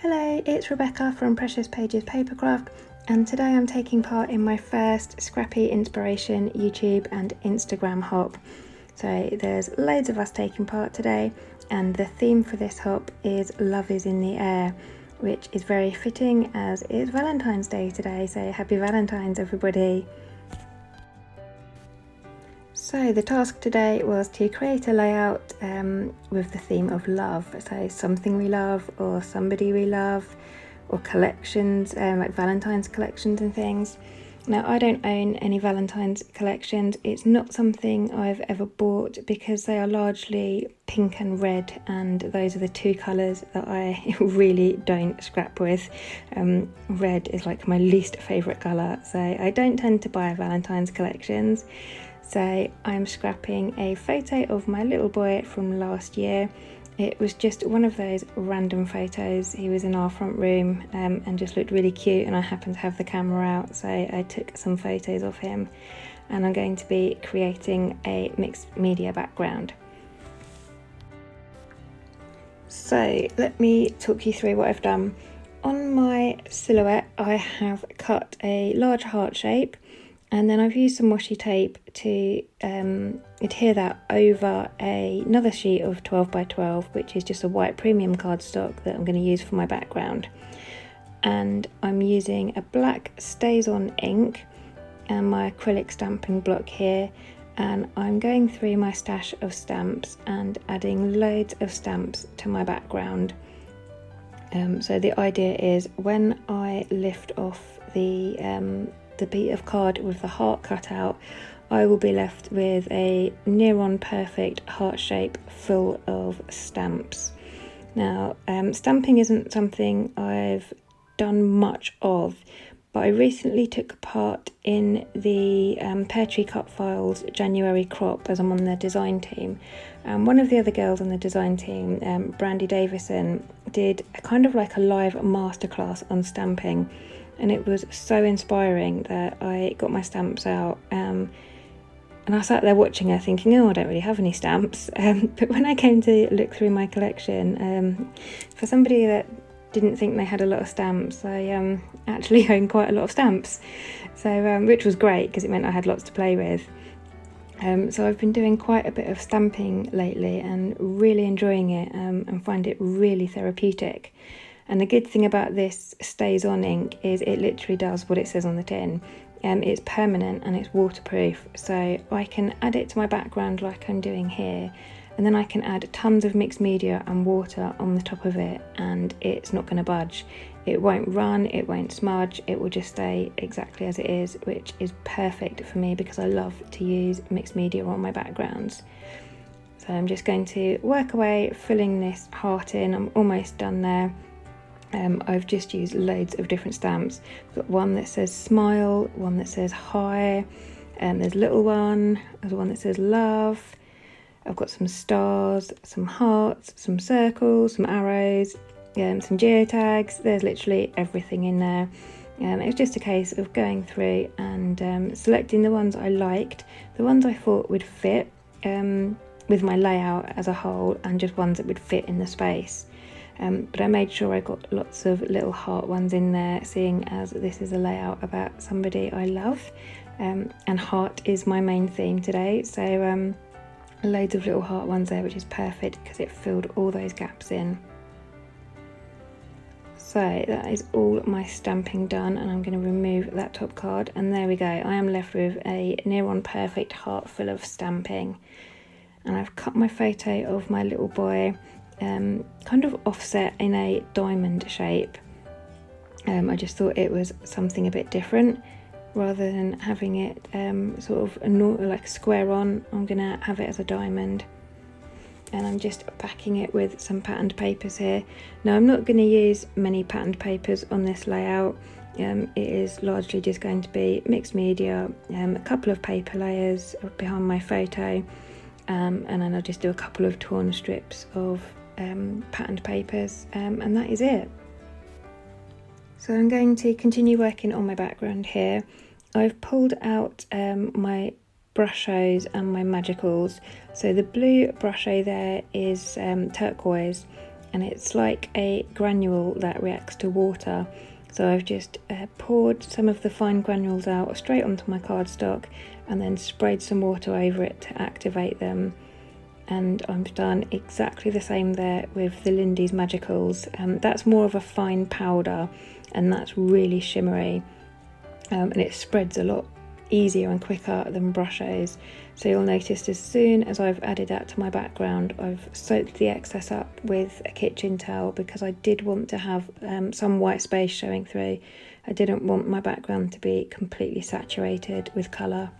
Hello, it's Rebecca from Precious Pages Papercraft, and today I'm taking part in my first Scrappy inspiration YouTube and Instagram hop. So there's loads of us taking part today, and the theme for this hop is Love is in the Air, which is very fitting as it's Valentine's Day today, so happy Valentine's everybody. So the task today was to create a layout with the theme of love, so something we love or somebody we love or collections, like Valentine's collections and things. Now I don't own any Valentine's collections. It's not something I've ever bought because they are largely pink and red, and those are the two colours that I really don't scrap with. Red is like my least favourite colour, so I don't tend to buy Valentine's collections. So I'm scrapping a photo of my little boy from last year. It was just one of those random photos. He was in our front room and just looked really cute, and I happened to have the camera out, so I took some photos of him, and I'm going to be creating a mixed media background. So let me talk you through what I've done. On my silhouette I have cut a large heart shape, and then I've used some washi tape to adhere that over another sheet of 12 by 12, which is just a white premium cardstock that I'm going to use for my background. And I'm using a black StazOn ink and my acrylic stamping block here, and I'm going through my stash of stamps and adding loads of stamps to my background. So the idea is when I lift off the bit of card with the heart cut out, I will be left with a near on perfect heart shape full of stamps. Now stamping isn't something I've done much of, but I recently took part in the Pear Tree Cut Files January crop as I'm on their design team, and one of the other girls on the design team, Brandy Davison, did a kind of like a live masterclass on stamping, and it was so inspiring that I got my stamps out, and I sat there watching her thinking, oh, I don't really have any stamps, but when I came to look through my collection, for somebody that didn't think they had a lot of stamps, I actually own quite a lot of stamps, so which was great because it meant I had lots to play with. So I've been doing quite a bit of stamping lately and really enjoying it, and find it really therapeutic. And the good thing about this StazOn ink is it literally does what it says on the tin. It's permanent and it's waterproof, so I can add it to my background like I'm doing here, and then I can add tons of mixed media and water on the top of it, and it's not going to budge. It won't run, it won't smudge, it will just stay exactly as it is, which is perfect for me because I love to use mixed media on my backgrounds. So I'm just going to work away filling this heart in. I'm almost done there. I've just used loads of different stamps. I've got one that says smile, one that says hi, there's a little one, there's one that says love. I've got some stars, some hearts, some circles, some arrows, some geotags. There's literally everything in there. It was just a case of going through and selecting the ones I liked, the ones I thought would fit with my layout as a whole, and just ones that would fit in the space. But I made sure I got lots of little heart ones in there, seeing as this is a layout about somebody I love, and heart is my main theme today, so loads of little heart ones there, which is perfect because it filled all those gaps in. So that is all my stamping done, and I'm going to remove that top card, and there we go. I am left with a near on perfect heart full of stamping, and I've cut my photo of my little boy kind of offset in a diamond shape. I just thought it was something a bit different. Rather than having it sort of like square on, I'm gonna have it as a diamond, and I'm just backing it with some patterned papers here. Now I'm not going to use many patterned papers on this layout. It is largely just going to be mixed media, a couple of paper layers behind my photo, and then I'll just do a couple of torn strips of patterned papers, and that is it. So I'm going to continue working on my background here. I've pulled out my brushes and my magicals. So the blue brushes there is turquoise, and it's like a granule that reacts to water. So I've just poured some of the fine granules out straight onto my cardstock and then sprayed some water over it to activate them. And I've done exactly the same there with the Lindy's Magicals. That's more of a fine powder, and that's really shimmery, and it spreads a lot easier and quicker than brushes. So you'll notice as soon as I've added that to my background, I've soaked the excess up with a kitchen towel because I did want to have some white space showing through. I didn't want my background to be completely saturated with colour.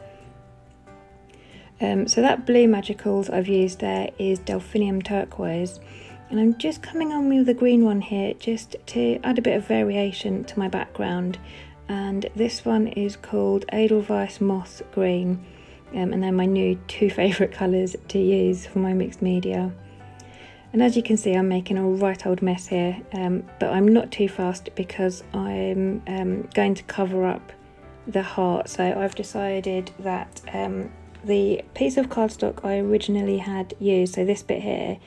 So that blue Magicals I've used there is Delphinium Turquoise, and I'm just coming on with the green one here just to add a bit of variation to my background. And this one is called Edelweiss Moss Green, and they're my new two favourite colours to use for my mixed media. And as you can see, I'm making a right old mess here, but I'm not too fast because I'm going to cover up the heart. So I've decided that the piece of cardstock I originally had used, so this bit here,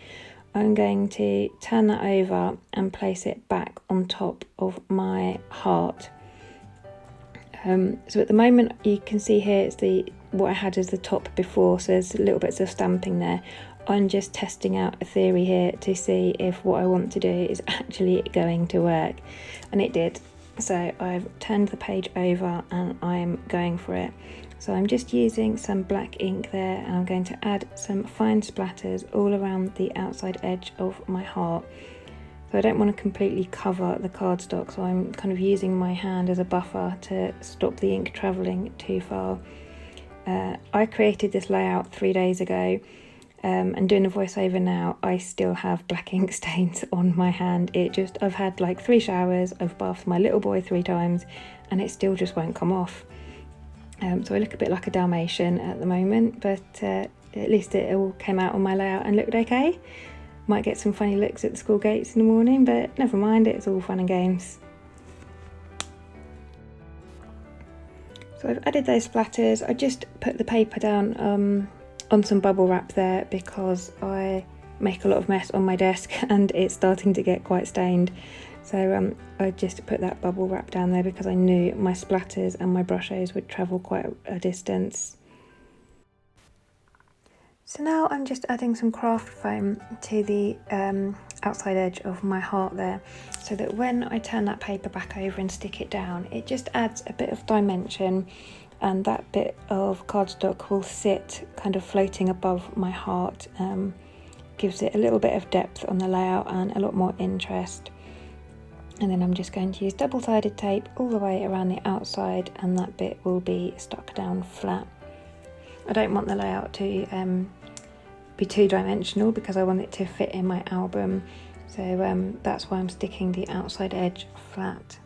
I'm going to turn that over and place it back on top of my heart. So at the moment you can see here it's what I had as the top before, so there's little bits of stamping there. I'm just testing out a theory here to see if what I want to do is actually going to work, and it did. So I've turned the page over and I'm going for it. So I'm just using some black ink there, and I'm going to add some fine splatters all around the outside edge of my heart. So I don't want to completely cover the cardstock, so I'm kind of using my hand as a buffer to stop the ink travelling too far. I created this layout 3 days ago, and doing a voiceover now, I still have black ink stains on my hand. I've had like 3 showers, I've bathed my little boy 3 times, and it still just won't come off. So I look a bit like a Dalmatian at the moment, but at least it all came out on my layout and looked okay. Might get some funny looks at the school gates in the morning, but never mind, it's all fun and games. So I've added those splatters. I just put the paper down on some bubble wrap there because I make a lot of mess on my desk and it's starting to get quite stained. So I just put that bubble wrap down there because I knew my splatters and my brushes would travel quite a distance. So now I'm just adding some craft foam to the outside edge of my heart there, so that when I turn that paper back over and stick it down, it just adds a bit of dimension, and that bit of cardstock will sit kind of floating above my heart, gives it a little bit of depth on the layout and a lot more interest. And then I'm just going to use double-sided tape all the way around the outside, and that bit will be stuck down flat. I don't want the layout to be two-dimensional because I want it to fit in my album, so that's why I'm sticking the outside edge flat.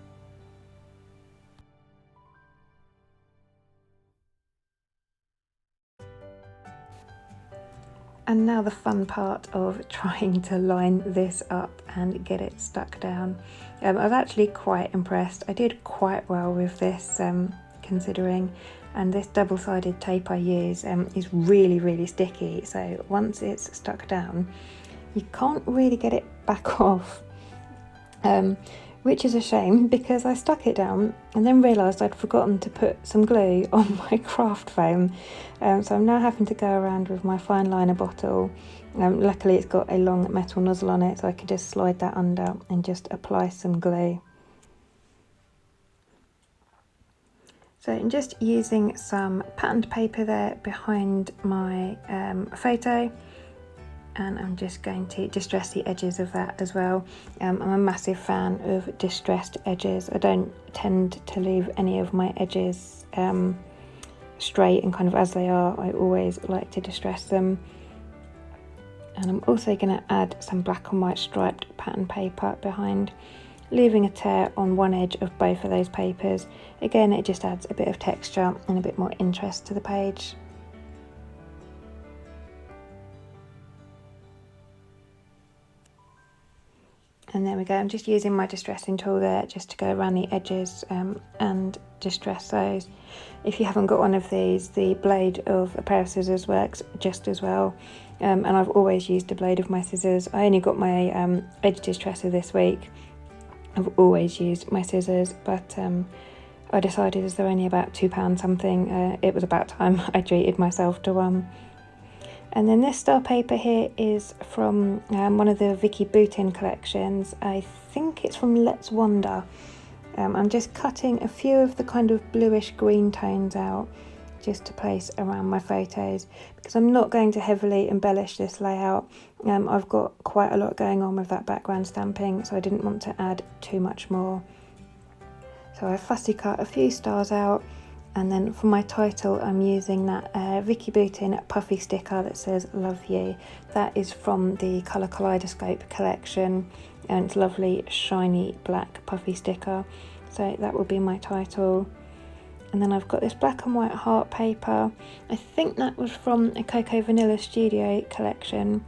And now the fun part of trying to line this up and get it stuck down. I was actually quite impressed. I did quite well with this, considering, and this double-sided tape I use is really sticky, so once it's stuck down you can't really get it back off, which is a shame because I stuck it down and then realised I'd forgotten to put some glue on my craft foam, so I'm now having to go around with my fine liner bottle. Luckily it's got a long metal nozzle on it, so I could just slide that under and just apply some glue. So I'm just using some patterned paper there behind my photo, and I'm just going to distress the edges of that as well. I'm a massive fan of distressed edges. I don't tend to leave any of my edges straight and kind of as they are. I always like to distress them. And I'm also going to add some black and white striped pattern paper behind, leaving a tear on one edge of both of those papers. Again, it just adds a bit of texture and a bit more interest to the page. And there we go. I'm just using my distressing tool there just to go around the edges and distress those. If you haven't got one of these, the blade of a pair of scissors works just as well. And I've always used the blade of my scissors. I only got my edge distresser this week. I've always used my scissors, but I decided as they're only about £2 something, it was about time I treated myself to one. And then this star paper here is from one of the Vicky Boutin collections. I think it's from Let's Wander. I'm just cutting a few of the kind of bluish green tones out just to place around my photos, because I'm not going to heavily embellish this layout. I've got quite a lot going on with that background stamping, so I didn't want to add too much more. So I fussy cut a few stars out. And then for my title, I'm using that Vicky Boutin puffy sticker that says "Love You." That is from the Colour Kaleidoscope collection, and it's lovely shiny black puffy sticker. So that will be my title. And then I've got this black and white heart paper. I think that was from a Coco Vanilla Studio collection.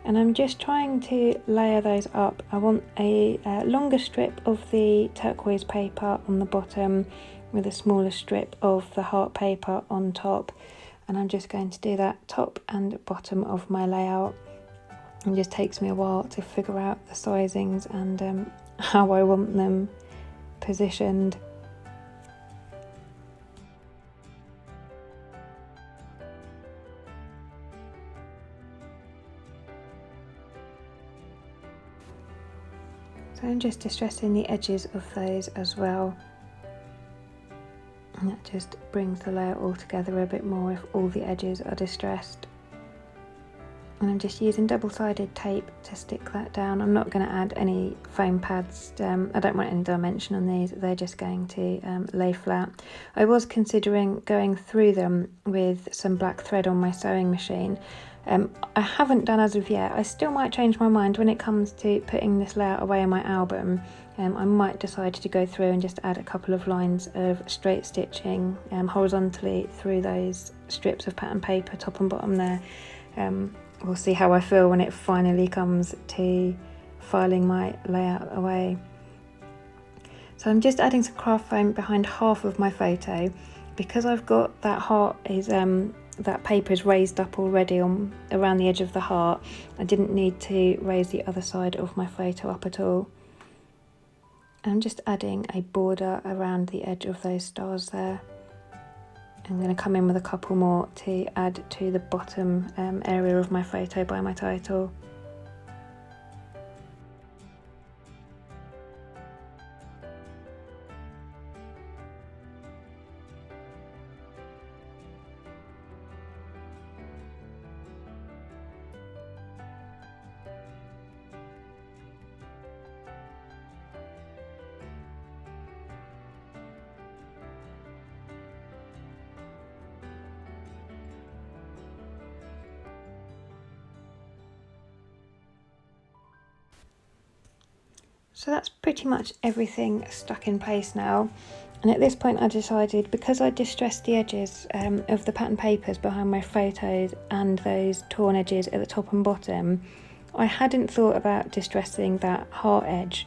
And I'm just trying to layer those up. I want a longer strip of the turquoise paper on the bottom, with a smaller strip of the heart paper on top, and I'm just going to do that top and bottom of my layout. It just takes me a while to figure out the sizings and how I want them positioned. So I'm just distressing the edges of those as well. And that just brings the layout all together a bit more if all the edges are distressed. And I'm just using double-sided tape to stick that down. I'm not going to add any foam pads. I don't want any dimension on these. They're just going to lay flat. I was considering going through them with some black thread on my sewing machine. I haven't done as of yet. I still might change my mind when it comes to putting this layout away in my album. I might decide to go through and just add a couple of lines of straight stitching horizontally through those strips of pattern paper, top and bottom there. We'll see how I feel when it finally comes to filing my layout away. So I'm just adding some craft foam behind half of my photo. Because I've got that heart is that paper is raised up already on around the edge of the heart, I didn't need to raise the other side of my photo up at all. I'm just adding a border around the edge of those stars there. I'm going to come in with a couple more to add to the bottom area of my photo by my title. So that's pretty much everything stuck in place now. And at this point I decided, because I distressed the edges of the pattern papers behind my photos and those torn edges at the top and bottom, I hadn't thought about distressing that heart edge,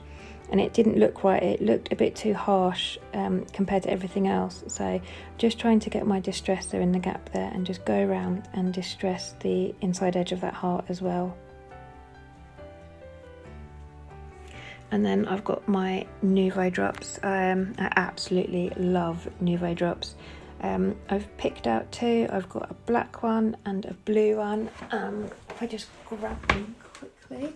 and it didn't look right. It looked a bit too harsh compared to everything else. So just trying to get my distresser in the gap there and just go around and distress the inside edge of that heart as well. And then I've got my Nouveau drops. I absolutely love Nouveau drops. I've picked out two. I've got a black one and a blue one. If I just grab them quickly.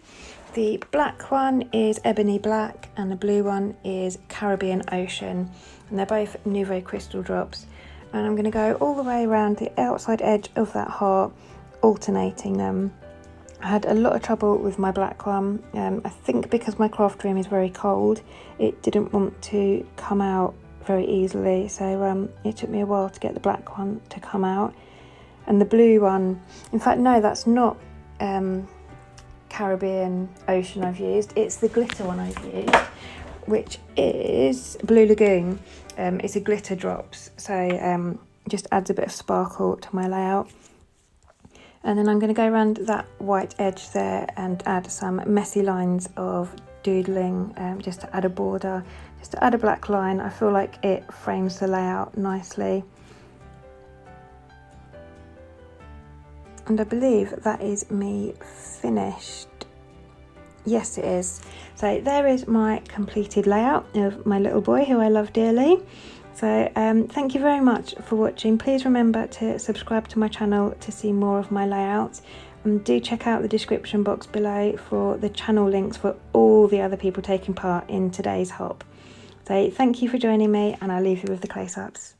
The black one is Ebony Black and the blue one is Caribbean Ocean. And they're both Nouveau crystal drops. And I'm going to go all the way around the outside edge of that heart, alternating them. I had a lot of trouble with my black one. I think because my craft room is very cold, it didn't want to come out very easily, so it took me a while to get the black one to come out. And the blue one, in fact no, that's not Caribbean Ocean I've used, it's the glitter one I've used, which is Blue Lagoon. It's a glitter drops, so just adds a bit of sparkle to my layout. And then I'm going to go around that white edge there and add some messy lines of doodling just to add a border, just to add a black line. I feel like it frames the layout nicely. And I believe that is me finished. Yes, it is. So there is my completed layout of my little boy who I love dearly. So thank you very much for watching. Please remember to subscribe to my channel to see more of my layouts. And do check out the description box below for the channel links for all the other people taking part in today's hop. So thank you for joining me, and I'll leave you with the close-ups.